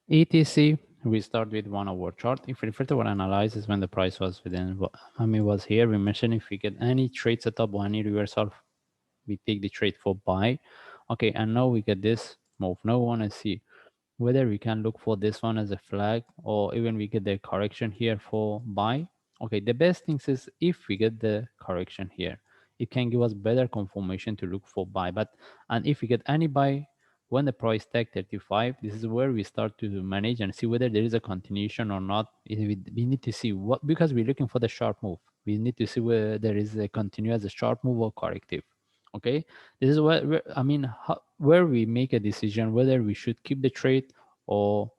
etc. We start with 1 hour chart. If we refer to our analysis when the price was within, was here, we mentioned if we get any trade setup or any reversal, we take the trade for buy. Okay, and now we get this move. Now we want to see whether we can look for this one as a flag, or even we get the correction here for buy. Okay, the best thing is if we get the correction here, it can give us better confirmation to look for buy. But and if we get any buy when the price tag 35, this is where we start to manage and see whether there is a continuation or not. We need to see what, because we're looking for the sharp move, we need to see whether there is a continuous a sharp move or corrective. Okay, this is where we make a decision whether we should keep the trade, or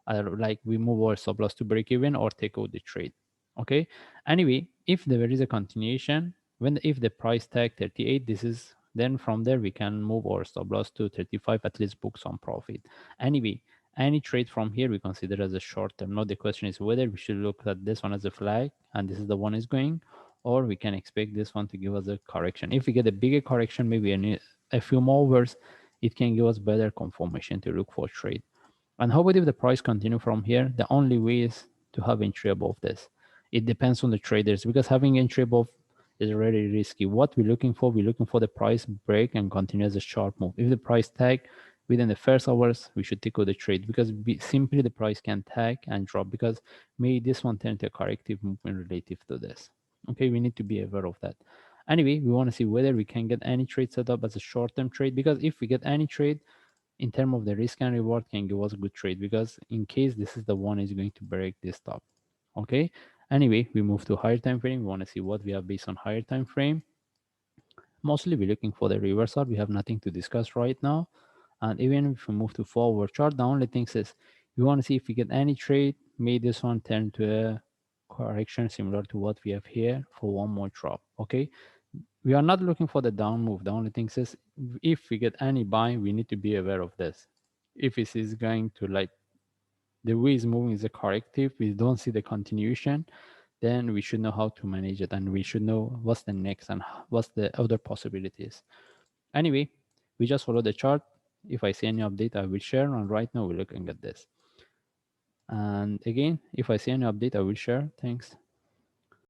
like we move our stop loss to break even or take out the trade. Okay, anyway, if there is a continuation, if the price tag 38, this is, then from there we can move our stop loss to 35, at least book some profit. Anyway, any trade from here we consider as a short term. Now the question is whether we should look at this one as a flag and this is the one is going, or we can expect this one to give us a correction. If we get a bigger correction, maybe a few more hours, it can give us better confirmation to look for trade. And how about if the price continue from here? The only way is to have entry above this. It depends on the traders, because having entry above is really risky. What we're looking for, we're looking for the price break and continue as a sharp move. If the price tag within the first hours, we should take out the trade, because simply the price can tag and drop, because maybe this one turn to a corrective movement relative to this. Okay, we need to be aware of that. Anyway, we want to see whether we can get any trade set up as a short-term trade, because if we get any trade in terms of the risk and reward, can give us a good trade, because in case this is the one is going to break this top. Okay, anyway, we move to higher time frame. We want to see what we have based on higher time frame. Mostly we're looking for the reversal. We have nothing to discuss right now. And even if we move to forward chart, the only thing is we want to see if we get any trade, may this one turn to a correction similar to what we have here for one more drop. Okay, we are not looking for the down move. The only thing is if we get any buy, we need to be aware of this. If it is going to, like, the way it's moving is a corrective, we don't see the continuation, then we should know how to manage it, and we should know what's the next and what's the other possibilities. Anyway, we just follow the chart. If I see any update, I will share, and right now we're looking at this. And again, if I see any update, I will share. Thanks.